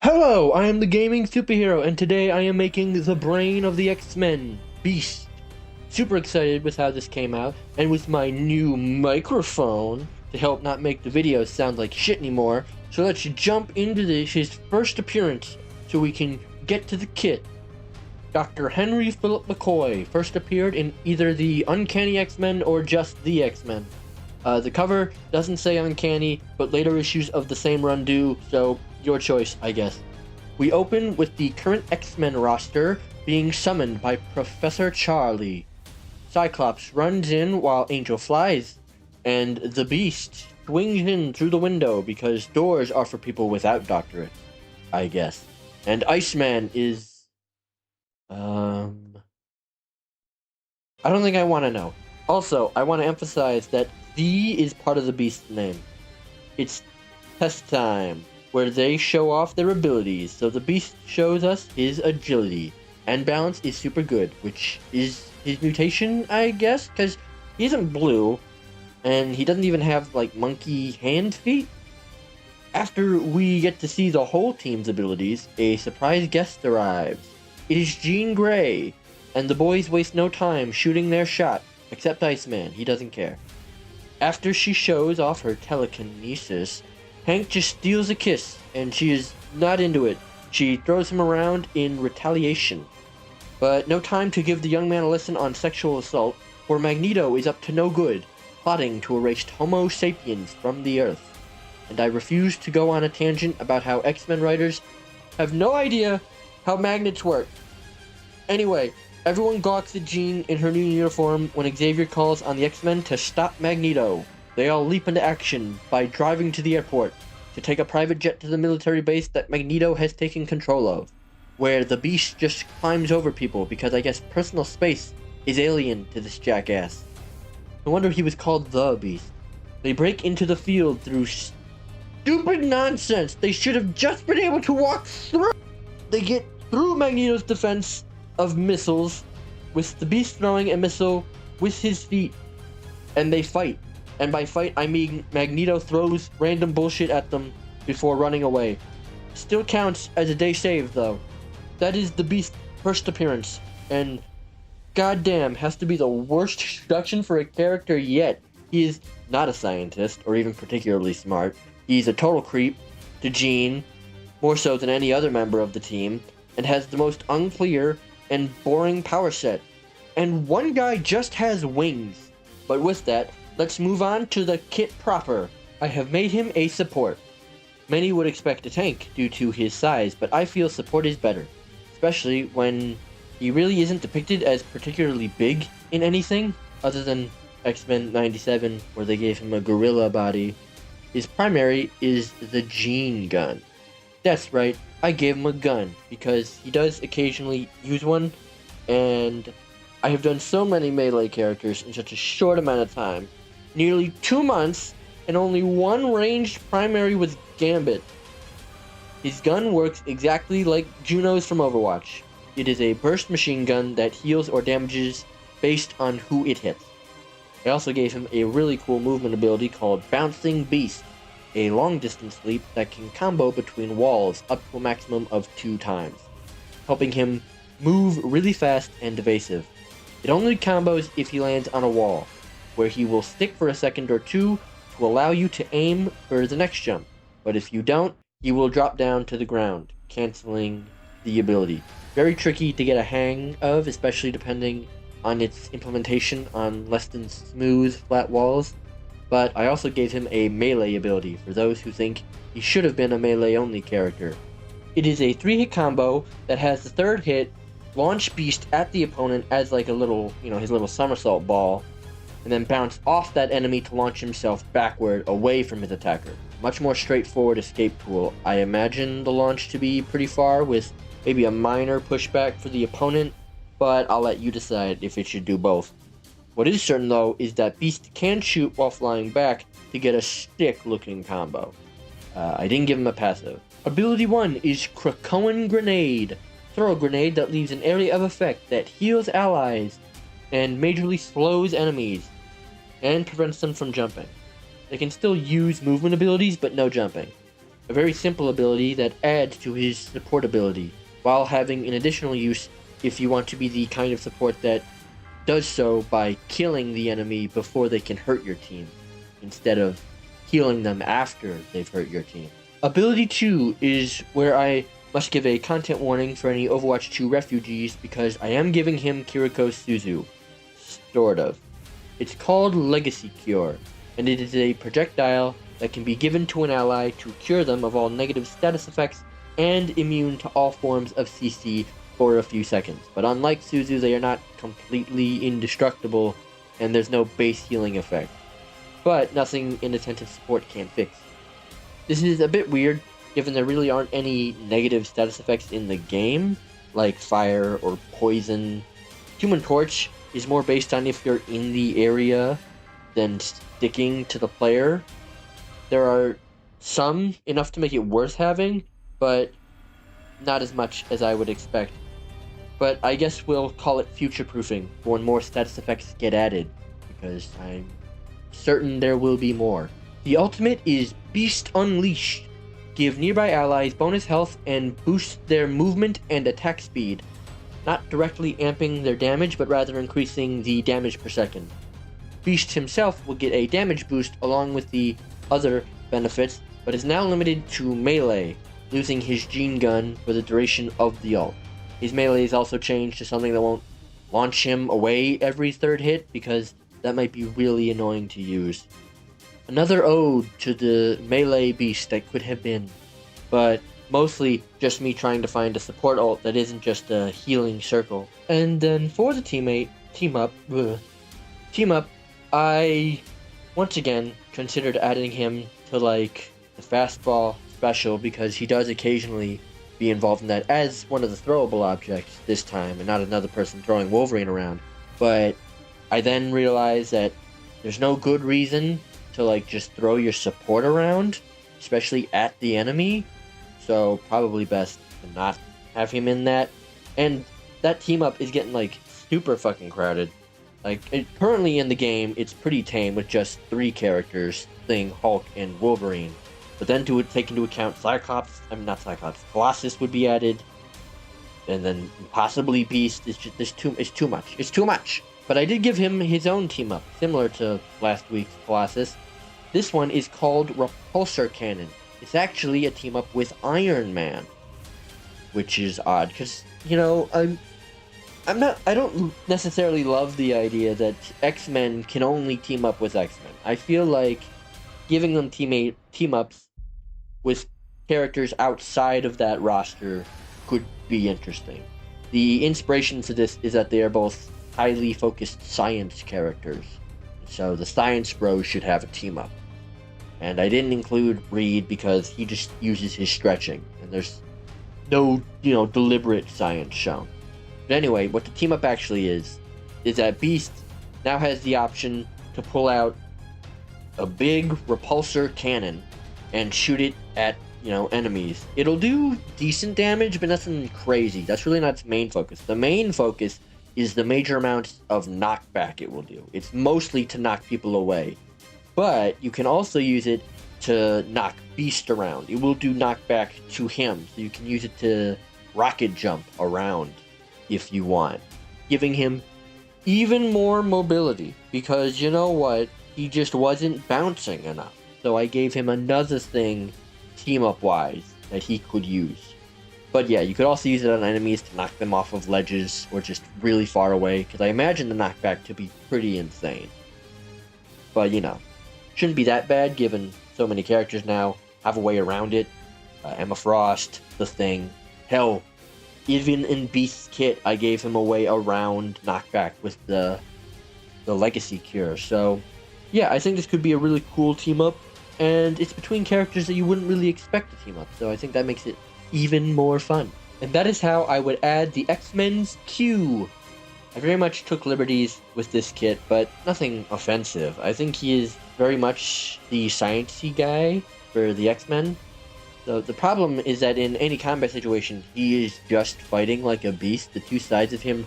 Hello, I am the gaming superhero, and today I am making the brain of the X-Men, Beast. Super excited with how this came out, and with my new microphone to help not make the videos sound like shit anymore. So let's jump into his first appearance so we can get to the kit. Dr. Henry Philip McCoy first appeared in either the Uncanny X-Men or just the X-Men. The cover doesn't say Uncanny, but later issues of the same run do, so your choice, I guess. We open with the current X-Men roster being summoned by Professor Charlie. Cyclops runs in while Angel flies, and the Beast swings in through the window because doors are for people without doctorates, I guess. And Iceman is... I don't think I want to know. Also, I want to emphasize that the is part of the Beast's name. It's test time, where they show off their abilities. So the Beast shows us his agility, and balance is super good, which is his mutation, I guess, because he isn't blue, and he doesn't even have, like, monkey hand feet. After we get to see the whole team's abilities, a surprise guest arrives. It is Jean Grey, and the boys waste no time shooting their shot, except Iceman, he doesn't care. After she shows off her telekinesis, Hank just steals a kiss, and she is not into it. She throws him around in retaliation. But no time to give the young man a lesson on sexual assault, for Magneto is up to no good, plotting to erase Homo sapiens from the Earth. And I refuse to go on a tangent about how X-Men writers have no idea how magnets work. Anyway, everyone gawks at Jean in her new uniform when Xavier calls on the X-Men to stop Magneto. They all leap into action by driving to the airport to take a private jet to the military base that Magneto has taken control of, where the Beast just climbs over people because I guess personal space is alien to this jackass. No wonder he was called the Beast. They break into the field through stupid nonsense. They should have just been able to walk through. They get through Magneto's defense of missiles, with the Beast throwing a missile with his feet, and they fight. And by fight, I mean Magneto throws random bullshit at them before running away. Still counts as a day saved, though. That is the Beast's first appearance, and goddamn, has to be the worst introduction for a character yet. He is not a scientist, or even particularly smart. He's a total creep to Jean, more so than any other member of the team, and has the most unclear and boring power set. And one guy just has wings. But with that, let's move on to the kit proper. I have made him a support. Many would expect a tank due to his size, but I feel support is better, especially when he really isn't depicted as particularly big in anything other than X-Men 97, where they gave him a gorilla body. His primary is the Gene gun. That's right, I gave him a gun because he does occasionally use one, and I have done so many melee characters in such a short amount of time. Nearly 2 months, and only one ranged primary with Gambit. His gun works exactly like Juno's from Overwatch. It is a burst machine gun that heals or damages based on who it hits. I also gave him a really cool movement ability called Bouncing Beast, a long-distance leap that can combo between walls up to a maximum of 2 times, helping him move really fast and evasive. It only combos if he lands on a wall, where he will stick for a second or two to allow you to aim for the next jump, but if you don't, he will drop down to the ground, canceling the ability. Very tricky to get a hang of, especially depending on its implementation on less than smooth, flat walls. But I also gave him a melee ability for those who think he should have been a melee-only character. It is a 3-hit combo that has the third hit launch Beast at the opponent as like a little, his little somersault ball, and then bounce off that enemy to launch himself backward away from his attacker. Much more straightforward escape tool. I imagine the launch to be pretty far, with maybe a minor pushback for the opponent, but I'll let you decide if it should do both. What is certain, though, is that Beast can shoot while flying back to get a stick-looking combo. I didn't give him a passive. Ability 1 is Krakoan Grenade. Throw a grenade that leaves an area of effect that heals allies and majorly slows enemies and prevents them from jumping. They can still use movement abilities, but no jumping. a very simple ability that adds to his support ability, while having an additional use if you want to be the kind of support that does so by killing the enemy before they can hurt your team, instead of healing them after they've hurt your team. Ability 2 is where I must give a content warning for any Overwatch 2 refugees, because I am giving him Kiriko Suzu. Sort of. It's called Legacy Cure, and it is a projectile that can be given to an ally to cure them of all negative status effects and immune to all forms of CC for a few seconds. But unlike Suzu, they are not completely indestructible, and there's no base healing effect. But nothing inattentive support can't fix. This is a bit weird, given there really aren't any negative status effects in the game, like fire or poison. Human Torch is more based on if you're in the area than sticking to the player. There are some, enough to make it worth having, but not as much as I would expect. But I guess we'll call it future-proofing for when more status effects get added, because I'm certain there will be more. The ultimate is Beast Unleashed. Give nearby allies bonus health and boost their movement and attack speed, not directly amping their damage, but rather increasing the damage per second. Beast himself will get a damage boost along with the other benefits, but is now limited to melee, losing his Gene Gun for the duration of the ult. His melee is also changed to something that won't launch him away every third hit, because that might be really annoying to use. Another ode to the melee beast that could have been, but mostly just me trying to find a support ult that isn't just a healing circle. And then for the team up, I once again considered adding him to like the fastball special, because he does occasionally be involved in that as one of the throwable objects this time, and not another person throwing Wolverine around. But I then realized that there's no good reason to like just throw your support around, especially at the enemy. So probably best to not have him in that. And that team up is getting like super fucking crowded. Like currently in the game, it's pretty tame with just 3 characters: Thing, Hulk, and Wolverine. But then to take into account Colossus would be added, and then possibly Beast. It's too much. It's too much. But I did give him his own team up, similar to last week's Colossus. This one is called Repulsor Cannon. It's actually a team up with Iron Man, which is odd, because I don't necessarily love the idea that X-Men can only team up with X-Men. I feel like giving them team-ups with characters outside of that roster could be interesting. The inspiration to this is that they are both highly focused science characters, so the Science Bros should have a team-up. And I didn't include Reed because he just uses his stretching, and there's no, deliberate science shown. But anyway, what the team-up actually is that Beast now has the option to pull out a big repulsor cannon and shoot it at, enemies. It'll do decent damage, but nothing crazy. That's really not its main focus. The main focus is the major amounts of knockback it will do. It's mostly to knock people away. But you can also use it to knock Beast around. It will do knockback to him, so you can use it to rocket jump around if you want, giving him even more mobility, because you know what? He just wasn't bouncing enough. So I gave him another thing, team-up wise, that he could use. But yeah, you could also use it on enemies to knock them off of ledges or just really far away, because I imagine the knockback to be pretty insane. But shouldn't be that bad given so many characters now have a way around it. Emma Frost, The Thing, hell, even in Beast's kit, I gave him a way around knockback with the Legacy Cure. So yeah, I think this could be a really cool team-up, and it's between characters that you wouldn't really expect to team up, so I think that makes it even more fun. And that is how I would add the X-Men's Q. I very much took liberties with this kit, but nothing offensive. I think he is very much the sciencey guy for the X-Men. So the problem is that in any combat situation, he is just fighting like a beast. The two sides of him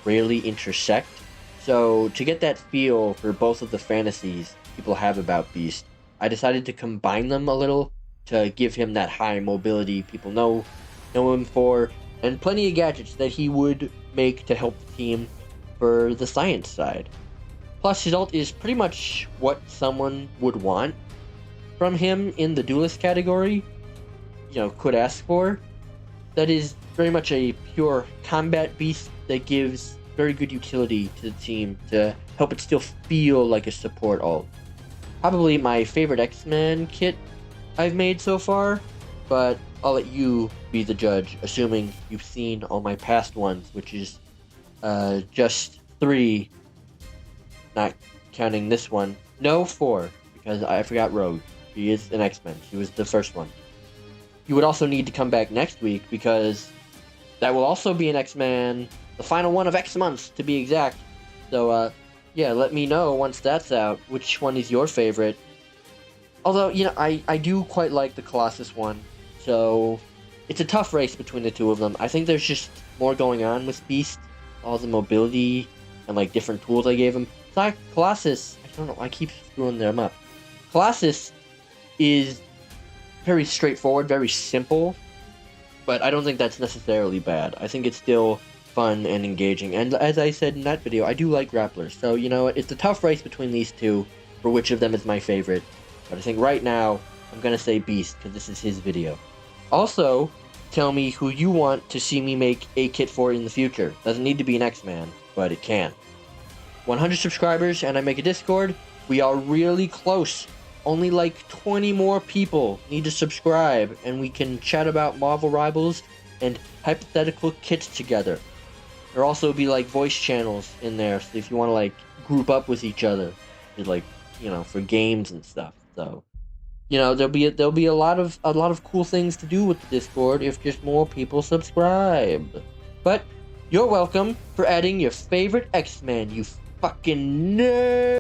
rarely intersect. So to get that feel for both of the fantasies people have about Beast, I decided to combine them a little to give him that high mobility people know him for, and plenty of gadgets that he would make to help the team for the science side. Plus, his ult is pretty much what someone would want from him in the duelist category, could ask for. That is very much a pure combat beast that gives very good utility to the team to help it still feel like a support ult. Probably my favorite X-Men kit I've made so far, but I'll let you be the judge, assuming you've seen all my past ones, which is just 3, not counting this one. No, 4, because I forgot Rogue. She is an X-Men. She was the first one. You would also need to come back next week, because that will also be an X-Men, the final one of X months, to be exact. So, yeah, let me know once that's out, which one is your favorite. Although, I do quite like the Colossus one, so it's a tough race between the two of them. I think there's just more going on with Beast, all the mobility, and, like, different tools I gave him. It's like Colossus, I don't know, I keep screwing them up. Colossus is very straightforward, very simple, but I don't think that's necessarily bad. I think it's still fun and engaging, and as I said in that video, I do like grapplers, so you know what, it's a tough race between these two for which of them is my favorite, but I think right now I'm gonna say Beast because this is his video. Also, tell me who you want to see me make a kit for in the future. Doesn't need to be an X-Man, but it can. 100 subscribers and I make a Discord. We are really close. Only like 20 more people need to subscribe, and we can chat about Marvel Rivals and hypothetical kits together. There'll also be like voice channels in there, so if you want to like group up with each other, like, for games and stuff. So, there'll be a lot of cool things to do with the Discord if just more people subscribe. But you're welcome for adding your favorite X-Men, you fucking nerd.